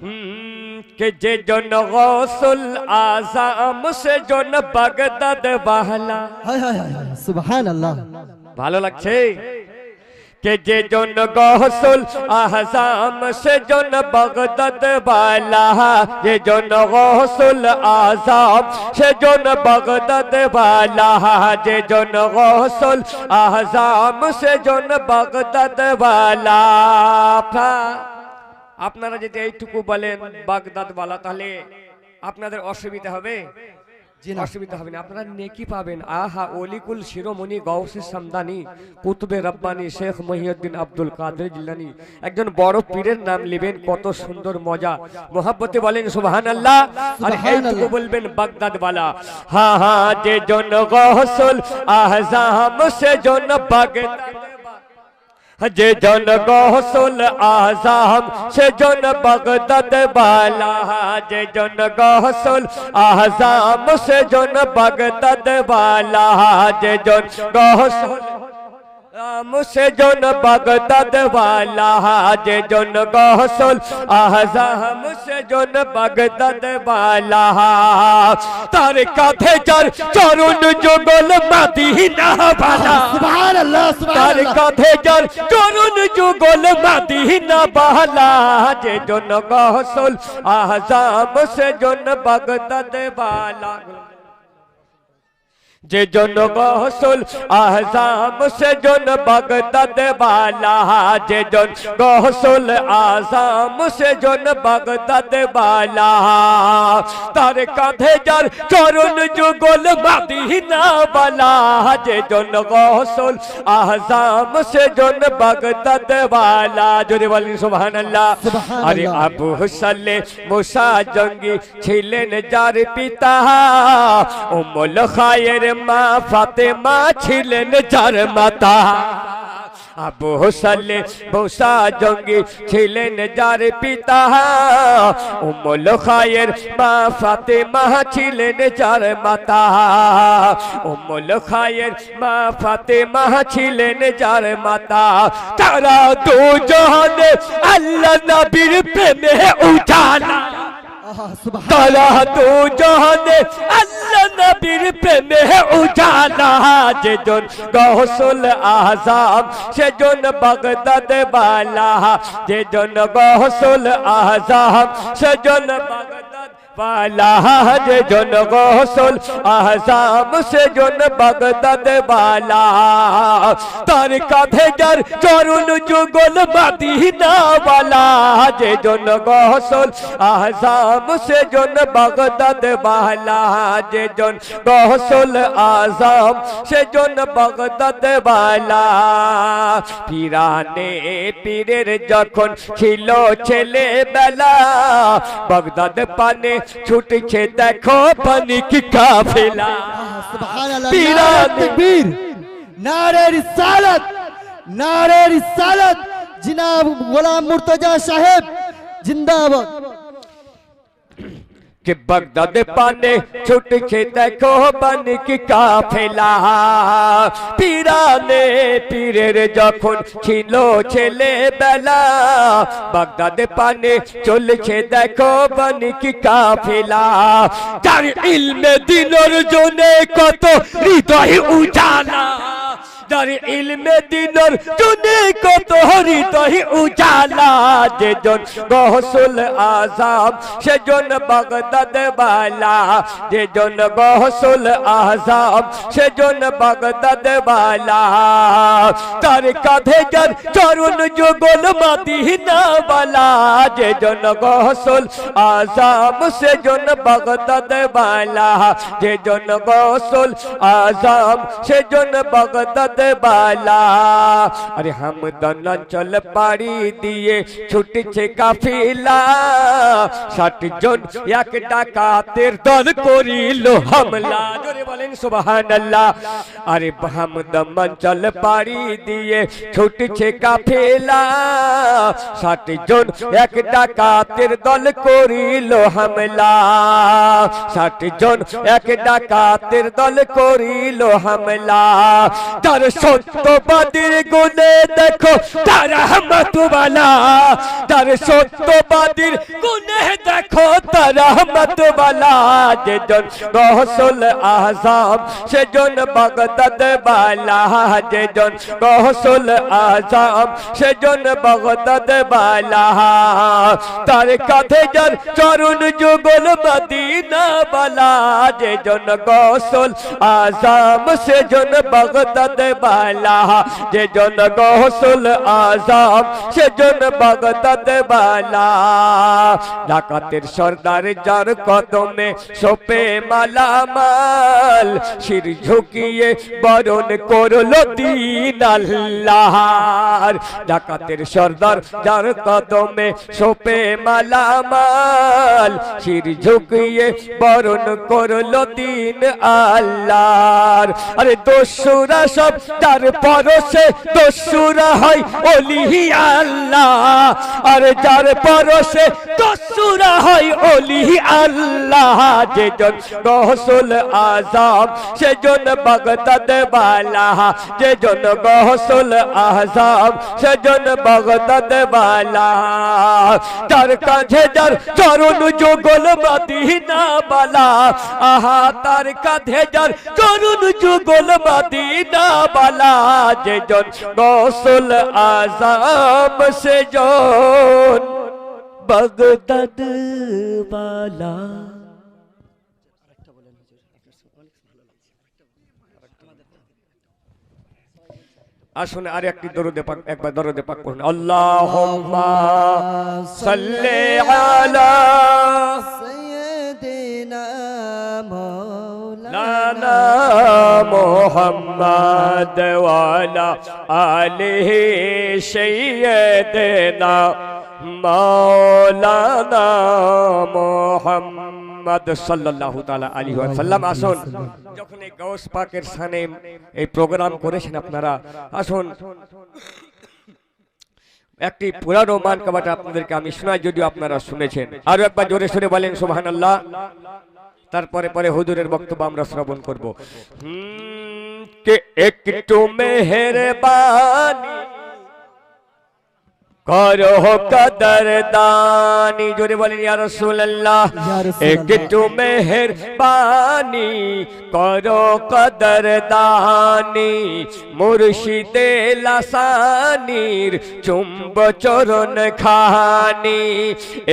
कि जे जन गौसुल आज़म से जन बगदाद वाला। हाय हाय हाय सुभान अल्लाह। ভালো লাগছে कि जे जन गौसुल आज़म से जन बगदाद वाला, जे जन गौसुल आज़म से जन बगदाद वाला, जे जन गौसुल आज़म से जन बगदाद वाला। আপনারা যদি এইটুকু বলেন বাগদাদ वाला তাহলে আপনাদের অসুবিধা হবে? অসুবিধা হবে না, আপনারা নেকি পাবেন। আহা ওলিকুল শিরোমণি গাউসে সামদানি কুতুবে রব্বানি শেখ মহিউদ্দিন আব্দুল কাদের জিলানী একজন বড় পীরের নাম নেবেন, কত সুন্দর মজা মোহাব্বতে বলেন সুবহানাল্লাহ। আর এইটুকু বলবেন বাগদাদ वाला। হ্যাঁ হ্যাঁ যে জন গৌসুল আযম সে জন বাগদাদ, जे जन गौसुल आज़म से जन बगदाद वाला, जे जन गौसुल आज़म से जन बगदाद वाला, जे जन गौसुल मुझसे जन बगदाद वाला, जे जन गौसुल आज़म से जन बगदाद वाला। तार कांधे चर चरुन जुगल मदीना वाला, सुभान अल्लाह सुभान तार अल्लाह। कांधे चर चरुन जुगल मदीना वाला, जे जन गौसुल आज़म से जन बगदाद वाला, जे जन गौसुल आज़म से जन बगदाद वाला, जे जन गौसुल आज़म से जन बगदाद वाला। तार कांधे जर चरुन जुगल मदीना वाला, जे जन गौसुल आज़म से जन बगदाद वाला। जोरे बोलें सुभानाल्लाह। अरे अबू सल्ले मूसा जंगी छिलेन जार पिता, उम्मुल खायर मा फातिमा छिलेन जार माता। अबू सल्ले मूसा जंगी छिलेन जार पिता, उम्मुल खायर मा फातिमा छिलेन जार माता। उम्मुल खायर मा फातिमा छिलेन जार माता। तारा दो जहान अल्लाह नबीर प्रेमे उजाला, तारा दो जहान अल्लाह नबीर प्रेमे उजाला। जे जन गौसुल आज़म से जन बगदाद वाला, जे जन गौसुल आज़म से जन बगदाद वाला, जे जन गौसुल आज़म से जन बगदाद वाला। तार कांधे जर चरुन जुगल मदीना वाला, जे जन गौसुल आज़म से जन बगदाद वाला, जे जन गौसुल आज़म से जन बगदाद वाला। पीराने पीरेर जखन छिलो छेले बेला, बगदाद पाने छुटছে দেখো পানিক কাফেলা। सुभान अल्लाह। पीराने तकबीर, नारे रिसालत, नारे रिसालत। जनाब गुलाम मुर्तजा साहेब जिंदाबाद। कि बगदाद पाने छुटছে देखो पानिक काफेला। पीराने पीरेर जखन छिलो छेले बेला, बगदाद पाने चलছে देखो पानिक काफेला। तार इल्मे दिनर जने कत हृदय उजाला, तार इल्मे दिनर जने कत हृदय उजाला। जे जन गौसुल आज़म से जन बगदाद वाला, जे जन गौसुल आज़म से जन बगदाद वाला। तार कांधे जर चरुन जुगल मदीना वाला, जे जन गौसुल आज़म से जन बगदाद वाला, जे जन गौसुल आज़म से जन बगदाद वाला। अरे हम दन चल पाड़ी दिए छुटছে কাফিলা, 60 জন এক ডাকাতের দল করিল হামলা। বলেন সুবহানাল্লাহ। আরে হামদম চল পাড়ি দিয়ে ছুটছে কাফেলা, 60 জন এক ডাকাতের দল করিল হামলা, 60 জন এক ডাকাতের দল করিল হামলা। তার সত্যবাদীর গুণে দেখো তার রহমতওয়ালা, তার সত্যবাদীর গুণে দেখো তার রহমতওয়ালা। যেজন গৌসুল আজম সেজন বাগদাদ বালা, যেজন গৌসুল আজম সেজন বাগদাদ বালা। তার কাঁধে যার চরণ যুগল মদিনা বালা, যেজন গৌসুল আজম সেজন বাগদাদ বালা, যেজন গৌসুল আজম সেজন বাগদাদ বালা। ডাকাতের সর্দার যার কদমে সোপে মালামাল, শির ঝুঁকিয়ে বরণ করলো দিন আল্লাহর। ডাকাতের সর্দার যার কদমে সোপে মালামাল, শির ঝুঁকিয়ে বরণ করলো দিন আল্লাহর। আরে দস্যুরা সব তার পরশে দস্যুরা হয় ওলি আল্লাহ, আরে যার পরশে দস্যুরা হয় ওলি আল্লাহ। যেজন গৌসুল আজম সেজন বাগদাদ বালা, যেজন গৌসুল আজম সেজন বাগদাদ বালা। তার কাঁধে যার চরণ যুগল মদিনা বালা, আহা তার কাঁধে যার চরণ যুগল মদিনা বালা। যেজন গৌসুল আজম সেজন বাগদাদ বালা। আসুন আর একটি দরুদে পাক, একবার দরুদে পাক পড়ুন। আল্লাহুম্মা সাল্লি আলা সাইয়্যিদিনা মাওলানা মুহাম্মদ ওয়া আলা আলিহি সাইয়্যিদিনা মাওলানা মুহাম্মদ সাল্লাল্লাহু তাআলা আলাইহি ওয়াসাল্লাম। আসুন যখন এই গাউস পাকের সানে এই প্রোগ্রাম করেছেন আপনারা, আসুন একটি পুরানো মান কাবাটা আপনাদেরকে আমি শোনাই, যদিও আপনারা শুনেছেন। আরো একবার জোরে সরে বলেন সুবহানাল্লাহ। তারপরে পরে হুজুরের বক্তব্য আমরা শ্রবণ করব। কে একটু মেহেরবানি করো কদরদানি, জোরে বলেন ইয়া রাসূলুল্লাহ। একটু মেহেরবানি করো কদরদানি, মুর্শিদে লাসানির চুম্ব চরণ খানি।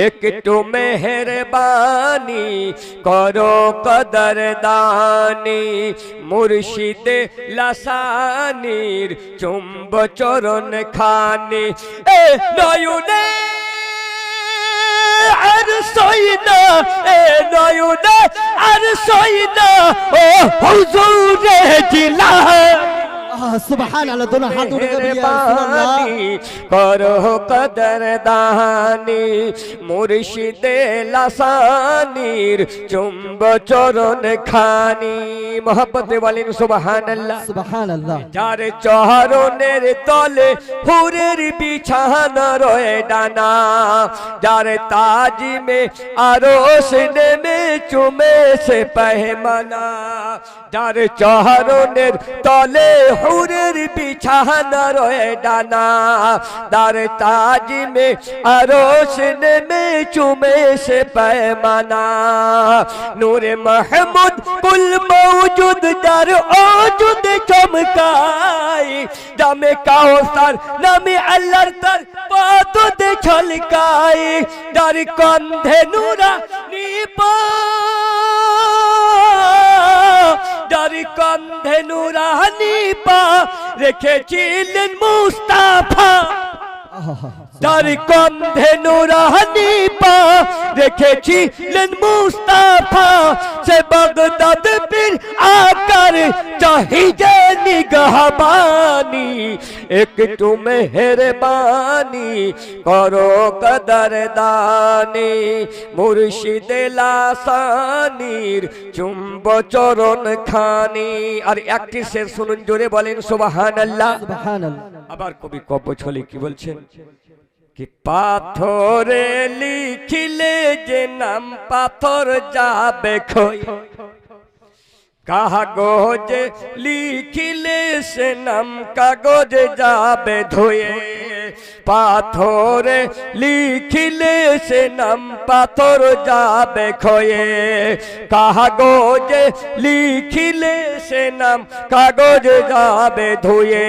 একটু মেহেরবানি করো কদরদানি, মুর্শিদে লাসানির চুম্ব চরণ খানি। এ নয়নে আর সইনা, এ নয়নে আর সইনা ও হুজুরে জিলা। সুবহানাল্লাহ, दोनों हाथ उठे कर या রাসূলুল্লাহ। করো কদরদানি, মুর্শিদে লাসানির চুম্ব চরণ খানি। মোহাব্বতে বলেন সুবহানাল্লাহ। সুবহানাল্লাহ। যার চরণের তলে হুরের বিছানা রয়ে ডানা, যার তাজিমে আরশ নেমে চুমে সে পেহমানা। যার চরণের তলে হুরের বিছানা রয়ে ডানা, যার তাজিমে আরশ নেমে চুমে সে পেহমানা। নূরে মাহমুদ কুল মৌজুদ যার ওজুদ চমকাই, জামে কাউসার নামে আল্লাহর তার পাদতে ঝলকাই। যার কন্ধে নুরানি পা, যার কন্ধে নুরানি পা রেখেছিলেন মুস্তাফা। যার কন্ধে নুরানি পা রেখেছিলেন মুস্তাফা, সে বাগদাদ পীর আকার চাহিদে নিগহবানি। একটু মেহেরবানি করো কদরদানি মুর্শিদে লাসানির চুম্ব চরণ খানি। আর একটি শের শুনুন, জোরে বলেন সুবহানাল্লাহ। সুবহানাল্লাহ। আবার কবি কব্য ছলে কি বলছেন, কি পাথরে লিখিলে যে নাম পাথর যাবে ক্ষয়, কাগজে লিখিলে সে নাম কাগজে যাবে ধোয়ে। পাথরে লিখিলে সে নাম পাথর যাবে ক্ষয়ে, কাগজে লিখিলে সে নাম কাগজে যাবে ধুয়ে।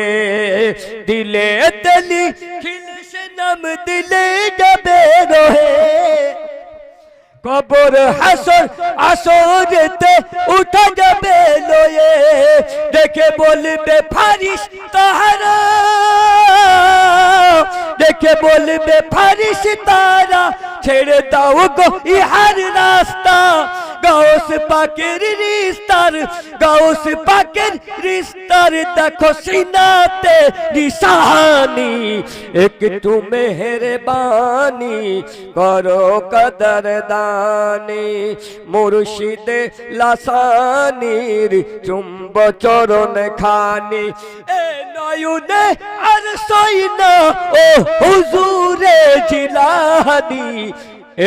দিলে লিখিলে সে নাম দিলে যাবে রহে, কবর হাসর আসরেতে উঠা যাবে লয়ে। দেখে বলবে ফারিস তাহারা, দেখে বলবে ফারিস তারা, ছেড়ে দাও গো ইহার রাস্তা। গাউস পাকের রিস্তার, গাউস পাকের রিস্তার দেখো সিনাতে নিশানি। একটু মেহেরবানি করো কদরদানি মুর্শিদে লাসানির চুম্ব চরণ খানি। এ নয়নে আর সইনা ও হুজুরে জিলানি,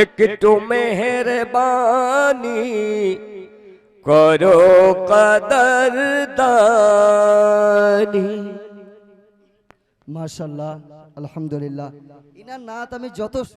একটু মেহেরবানি করো কদরদানি। মাশাআল্লাহ, আলহামদুলিল্লাহ। ইনার নাত আমি যত